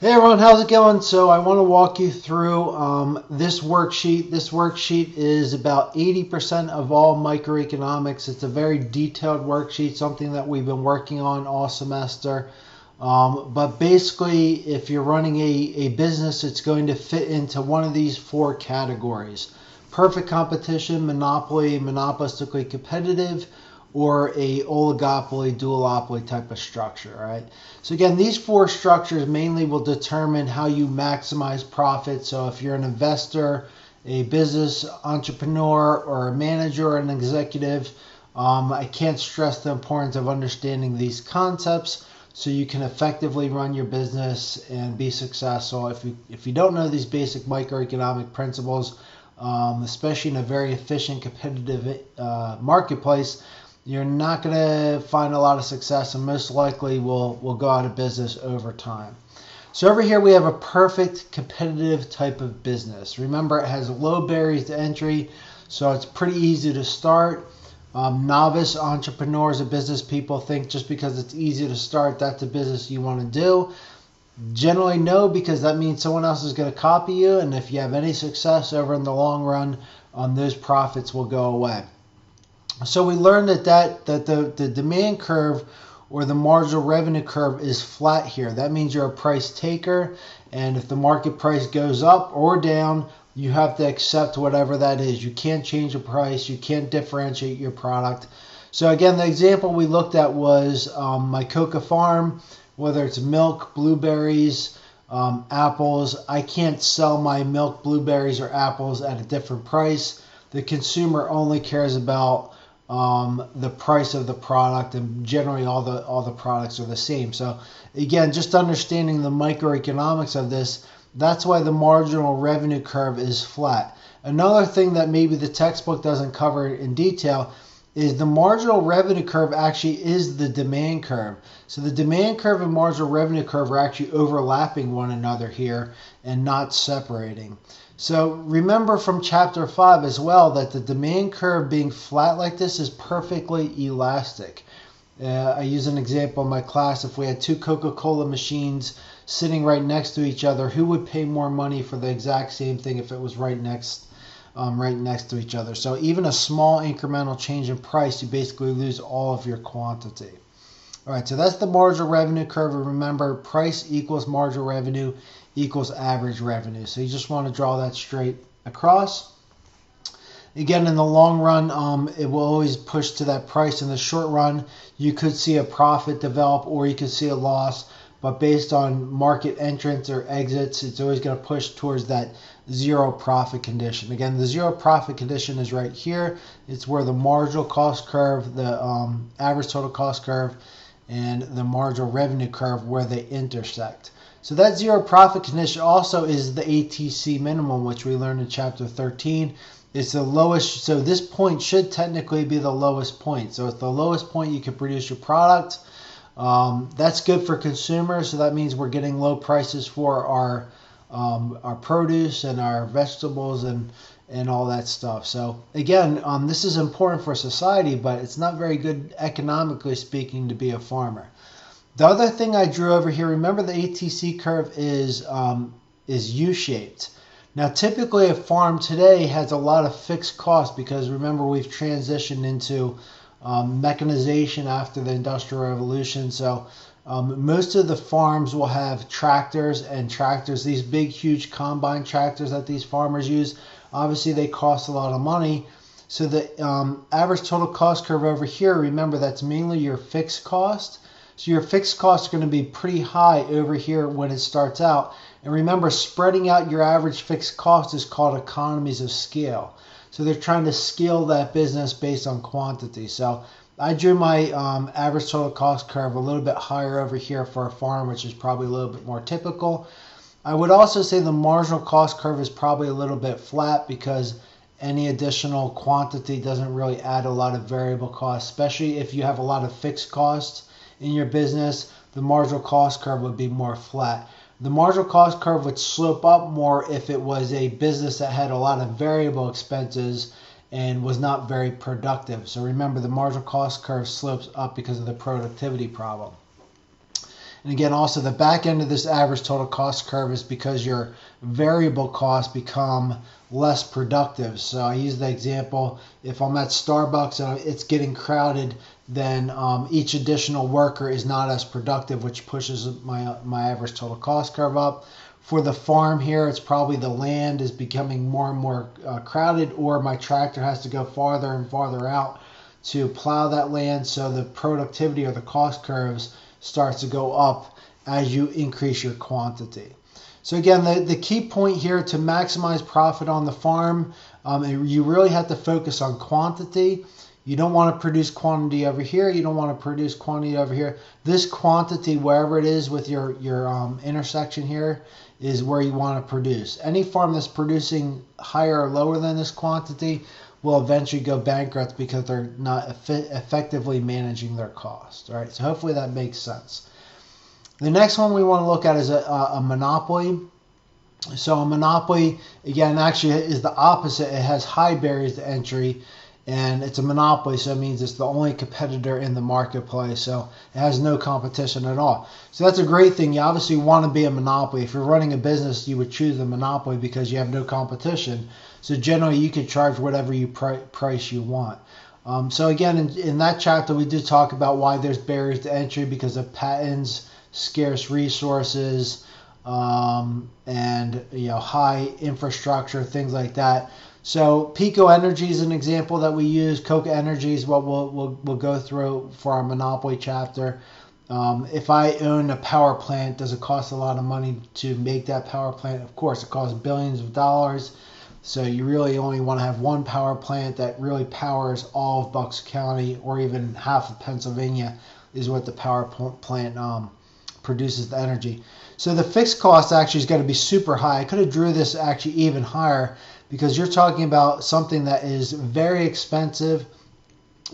Hey everyone, how's it going? So I want to walk you through this worksheet. This worksheet is about 80% of all microeconomics. It's a very detailed worksheet, something that we've been working on all semester. But basically, if you're running a business, it's going to fit into one of these four categories. Perfect competition, monopoly, monopolistically competitive, or a oligopoly, duopoly type of structure, right? So again, these four structures mainly will determine how you maximize profit. So if you're an investor, a business entrepreneur, or a manager or an executive, I can't stress the importance of understanding these concepts so you can effectively run your business and be successful. If you don't know these basic microeconomic principles, especially in a very efficient, competitive marketplace, you're not going to find a lot of success and most likely will go out of business over time. So over here we have a perfect competitive type of business. Remember, it has low barriers to entry, so it's pretty easy to start. Novice entrepreneurs or business people think just because it's easy to start, that's a business you want to do. Generally no, because that means someone else is going to copy you, and if you have any success over in the long run, those profits will go away. So we learned that the demand curve or the marginal revenue curve is flat here. That means you're a price taker, and if the market price goes up or down, you have to accept whatever that is. You can't change the price. You can't differentiate your product. So again, the example we looked at was my coca farm, whether it's milk, blueberries, apples. I can't sell my milk, blueberries, or apples at a different price. The consumer only cares about the price of the product, and generally all the products are the same. So again, just understanding the microeconomics of this, that's why the marginal revenue curve is flat. Another thing that maybe the textbook doesn't cover in detail is the marginal revenue curve actually is the demand curve. So the demand curve and marginal revenue curve are actually overlapping one another here and not separating. So remember from chapter 5 as well that the demand curve being flat like this is perfectly elastic. I use an example in my class. If we had two Coca-Cola machines sitting right next to each other, who would pay more money for the exact same thing if it was right next to each other? So even a small incremental change in price, you basically lose all of your quantity. All right, so that's the marginal revenue curve. And remember, price equals marginal revenue equals average revenue. So you just want to draw that straight across. Again, in the long run, it will always push to that price. In the short run, you could see a profit develop or you could see a loss. But based on market entrance or exits, it's always going to push towards that zero profit condition. Again, the zero profit condition is right here. It's where the marginal cost curve, the average total cost curve, and the marginal revenue curve where they intersect. So that zero profit condition also is the ATC minimum, which we learned in chapter 13. It's the lowest, so this point should technically be the lowest point. So it's the lowest point you can produce your product. That's good for consumers, so that means we're getting low prices for our produce and our vegetables and all that stuff. So again, this is important for society, but it's not very good economically speaking to be a farmer. The other thing I drew over here, remember the ATC curve is U-shaped. Now typically a farm today has a lot of fixed costs because remember we've transitioned into mechanization after the Industrial Revolution. So most of the farms will have tractors, these big huge combine tractors that these farmers use. Obviously they cost a lot of money. So the average total cost curve over here, remember that's mainly your fixed cost. So your fixed costs are going to be pretty high over here when it starts out. And remember, spreading out your average fixed cost is called economies of scale. So they're trying to scale that business based on quantity. So I drew my average total cost curve a little bit higher over here for a farm, which is probably a little bit more typical. I would also say the marginal cost curve is probably a little bit flat because any additional quantity doesn't really add a lot of variable costs, especially if you have a lot of fixed costs in your business. The marginal cost curve would be more flat. The marginal cost curve would slope up more if it was a business that had a lot of variable expenses and was not very productive. So remember, the marginal cost curve slopes up because of the productivity problem. And again, also the back end of this average total cost curve is because your variable costs become less productive. So I use the example, if I'm at Starbucks and it's getting crowded, then each additional worker is not as productive, which pushes my average total cost curve up. For the farm here, it's probably the land is becoming more and more crowded, or my tractor has to go farther and farther out to plow that land, so the productivity or the cost curves starts to go up as you increase your quantity. So again, the key point here to maximize profit on the farm, you really have to focus on quantity. You don't want to produce quantity over here. You don't want to produce quantity over here. This quantity, wherever it is with your intersection here, is where you want to produce. Any farm that's producing higher or lower than this quantity will eventually go bankrupt because they're not effectively managing their cost. All right, so hopefully that makes sense. The next one we want to look at is a monopoly. So a monopoly, again, actually is the opposite. It has high barriers to entry, and it's a monopoly, so it means it's the only competitor in the marketplace, so it has no competition at all. So that's a great thing. You obviously want to be a monopoly. If you're running a business, you would choose a monopoly because you have no competition. So generally, you can charge whatever price you want. So again, in that chapter, we did talk about why there's barriers to entry because of patents, scarce resources, and high infrastructure, things like that. So Pico Energy is an example that we use. Coca Energy is what we'll go through for our monopoly chapter. If I own a power plant, does it cost a lot of money to make that power plant? Of course, it costs billions of dollars. So you really only want to have one power plant that really powers all of Bucks County, or even half of Pennsylvania is what the power plant produces the energy. So the fixed cost actually is going to be super high. I could have drew this actually even higher, because you're talking about something that is very expensive,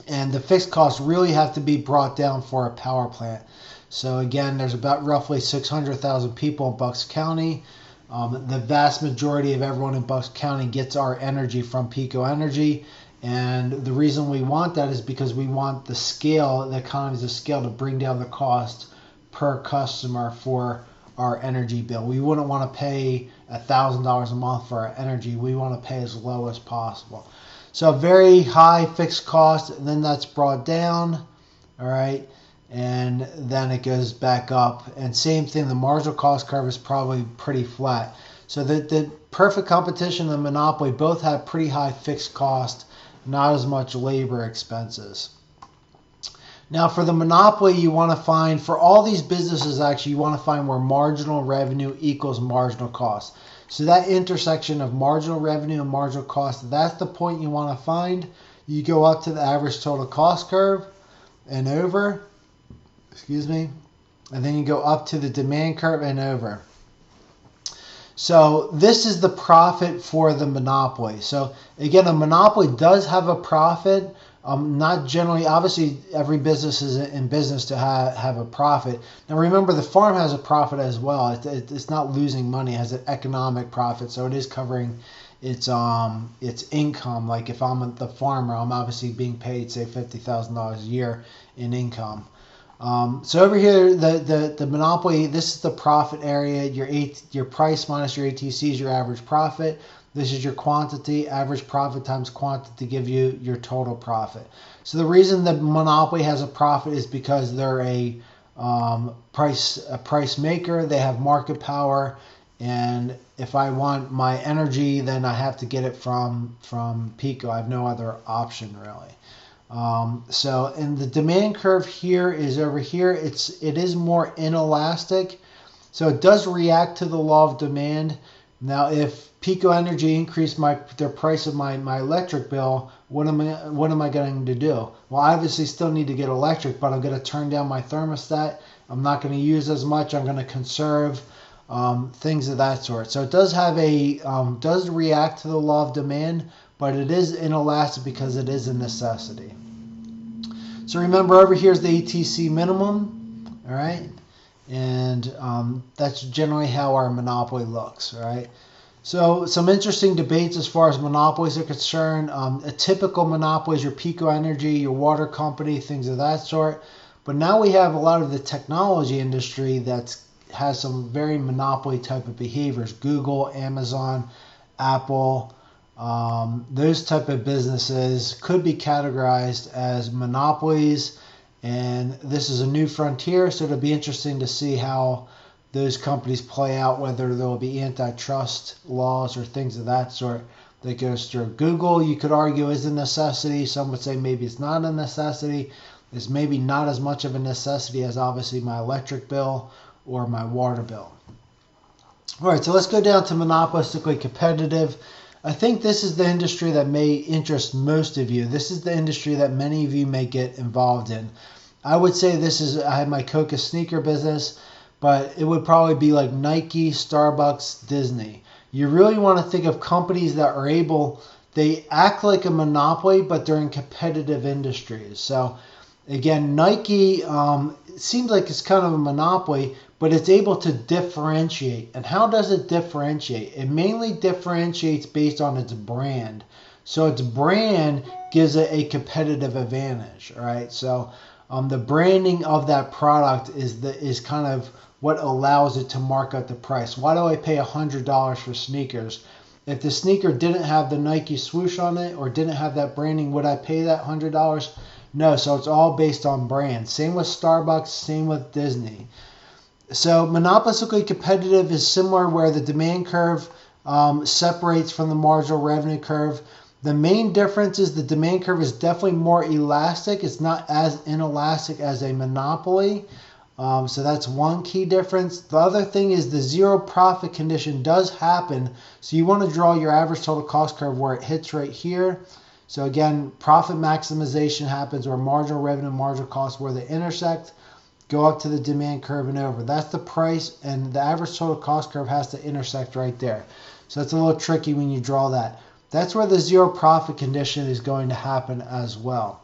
and the fixed costs really have to be brought down for a power plant. So again, there's about roughly 600,000 people in Bucks County. The vast majority of everyone in Bucks County gets our energy from Pico Energy, and the reason we want that is because we want the scale, the economies of scale, to bring down the cost per customer for our energy bill. We wouldn't want to pay $1,000 a month for our energy. We want to pay as low as possible. So a very high fixed cost, and then that's brought down, all right, and then it goes back up. And same thing, the marginal cost curve is probably pretty flat. So the perfect competition and the monopoly both have pretty high fixed cost, not as much labor expenses. Now for the monopoly, you want to find, for all these businesses actually, you want to find where marginal revenue equals marginal cost. So that intersection of marginal revenue and marginal cost, that's the point you want to find. You go up to the average total cost curve and over, and then you go up to the demand curve and over. So this is the profit for the monopoly. So again, a monopoly does have a profit. Not generally, obviously every business is in business to have a profit. Now remember, the farm has a profit as well. It's not losing money, it has an economic profit, so it is covering its income. Like if I'm the farmer, I'm obviously being paid, say, $50,000 a year in income. So over here, the monopoly, this is the profit area. Your price minus your ATC is your average profit. This is your quantity. Average profit times quantity give you your total profit. So the reason the monopoly has a profit is because they're a price maker. They have market power, and if I want my energy, then I have to get it from Pico. I have no other option really. So, and the demand curve here is over here. It is more inelastic, so it does react to the law of demand. Now, if Pico Energy increased their price of my electric bill, what am I going to do? Well, I obviously still need to get electric, but I'm going to turn down my thermostat. I'm not going to use as much. I'm going to conserve, things of that sort. So it does have does react to the law of demand, but it is inelastic because it is a necessity. So remember, over here is the ATC minimum, all right? And that's generally how our monopoly looks, all right? So some interesting debates as far as monopolies are concerned. A typical monopoly is your Pico Energy, your water company, things of that sort. But now we have a lot of the technology industry that's has some very monopoly type of behaviors. Google, Amazon, Apple, those type of businesses could be categorized as monopolies, and this is a new frontier, so it'll be interesting to see how those companies play out, whether there will be antitrust laws or things of that sort that goes through. Google, you could argue, is a necessity. Some would say maybe it's not a necessity. It's maybe not as much of a necessity as obviously my electric bill or my water bill. All right, so let's go down to monopolistically competitive. I think this is the industry that may interest most of you. This is the industry that many of you may get involved in. I would say I have my Coca sneaker business, but it would probably be like Nike, Starbucks, Disney. You really want to think of companies that are they act like a monopoly, but they're in competitive industries. So again, Nike seems like it's kind of a monopoly, but it's able to differentiate. And how does it differentiate? It mainly differentiates based on its brand. So its brand gives it a competitive advantage, all right? So the branding of that product is kind of what allows it to mark up the price. Why do I pay $100 for sneakers? If the sneaker didn't have the Nike swoosh on it or didn't have that branding, would I pay that $100? No, so it's all based on brand. Same with Starbucks, same with Disney. So monopolistically competitive is similar where the demand curve separates from the marginal revenue curve. The main difference is the demand curve is definitely more elastic. It's not as inelastic as a monopoly. So that's one key difference. The other thing is the zero profit condition does happen. So you want to draw your average total cost curve where it hits right here. So again, profit maximization happens where marginal revenue and marginal cost where they intersect. Go up to the demand curve and over. That's the price, and the average total cost curve has to intersect right there. So that's a little tricky when you draw that. That's where the zero profit condition is going to happen as well.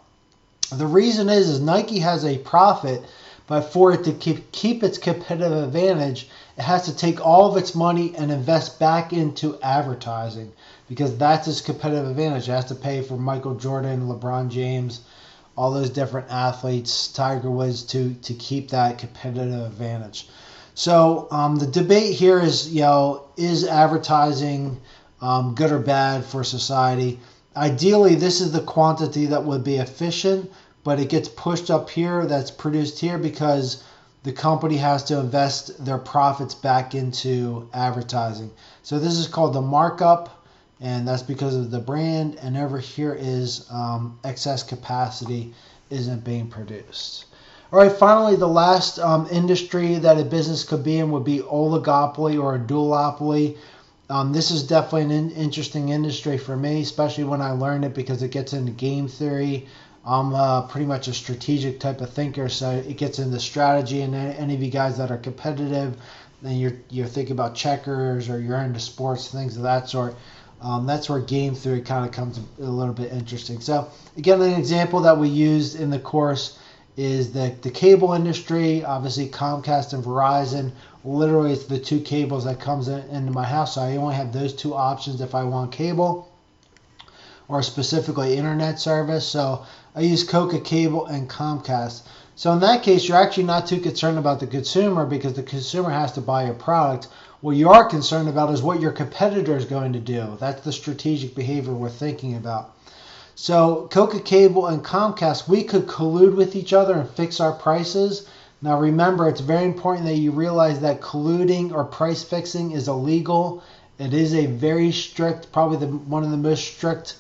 The reason is Nike has a profit, but for it to keep its competitive advantage, it has to take all of its money and invest back into advertising because that's its competitive advantage. It has to pay for Michael Jordan, LeBron James, all those different athletes, Tiger Woods, to keep that competitive advantage. So the debate here is, is advertising good or bad for society? Ideally, this is the quantity that would be efficient, but it gets pushed up here, that's produced here, because the company has to invest their profits back into advertising. So this is called the markup, and that's because of the brand, and over here is excess capacity isn't being produced. All right, finally, the last industry that a business could be in would be oligopoly or a duopoly. This is definitely an interesting industry for me, especially when I learned it because it gets into game theory. I'm pretty much a strategic type of thinker, so it gets into strategy. And any of you guys that are competitive, and you're thinking about checkers or you're into sports, things of that sort, that's where game theory kind of comes a little bit interesting. So again, an example that we used in the course is the cable industry, obviously Comcast and Verizon. Literally, it's the two cables that comes into my house. So I only have those two options if I want cable or specifically internet service. So I use Coca Cable and Comcast. So in that case, you're actually not too concerned about the consumer because the consumer has to buy your product. What you are concerned about is what your competitor is going to do. That's the strategic behavior we're thinking about. So Coca Cable and Comcast, we could collude with each other and fix our prices. Now remember, it's very important that you realize that colluding or price fixing is illegal. It is a very strict, probably one of the most strict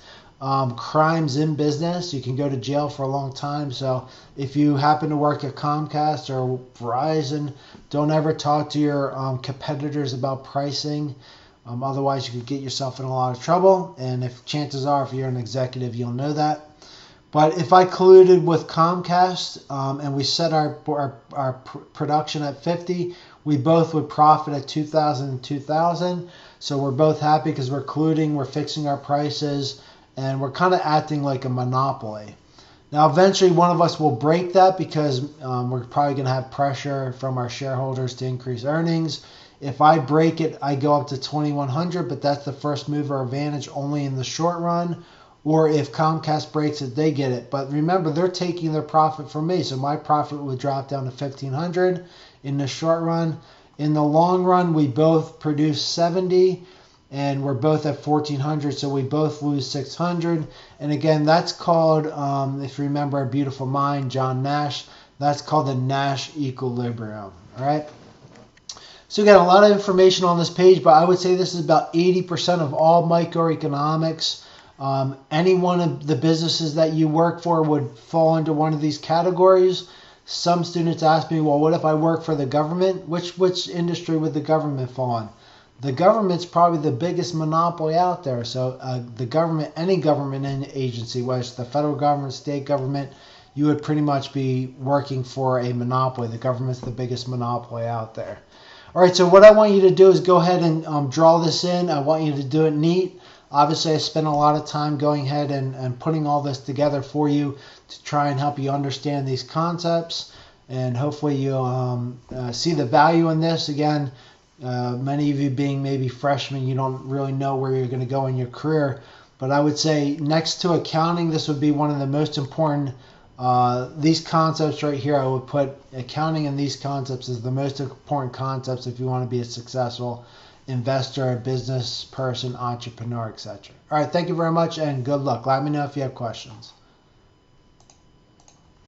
crimes in business. You can go to jail for a long time. So if you happen to work at Comcast or Verizon, don't ever talk to your competitors about pricing. Otherwise, you could get yourself in a lot of trouble. And if chances are, if you're an executive, you'll know that. But if I colluded with Comcast and we set our production at 50, we both would profit at 2,000 and 2,000. So we're both happy because we're colluding, we're fixing our prices, and we're kind of acting like a monopoly. Now, eventually, one of us will break that because we're probably going to have pressure from our shareholders to increase earnings. If I break it, I go up to 2,100, but that's the first mover advantage only in the short run. or if Comcast breaks it, they get it. But remember, they're taking their profit from me, so my profit would drop down to $1,500 in the short run. In the long run, we both produce 70, and we're both at 1,400, so we both lose 600. And again, that's called, if you remember A Beautiful Mind, John Nash, that's called the Nash equilibrium. All right. So again, a lot of information on this page, but I would say this is about 80% of all microeconomics. Any one of the businesses that you work for would fall into one of these categories. Some students ask me, well, what if I work for the government? Which industry would the government fall in? The government's probably the biggest monopoly out there. So the government, any government agency, whether it's the federal government, state government, you would pretty much be working for a monopoly. The government's the biggest monopoly out there. All right, so what I want you to do is go ahead and draw this in. I want you to do it neat. Obviously, I spent a lot of time going ahead and putting all this together for you to try and help you understand these concepts. And hopefully you'll see the value in this. Again, many of you being maybe freshmen, you don't really know where you're going to go in your career. But I would say next to accounting, this would be one of the most important. These concepts right here, I would put accounting and these concepts as the most important concepts if you want to be a successful investor, business person, entrepreneur, etc. All right, thank you very much and good luck. Let me know if you have questions.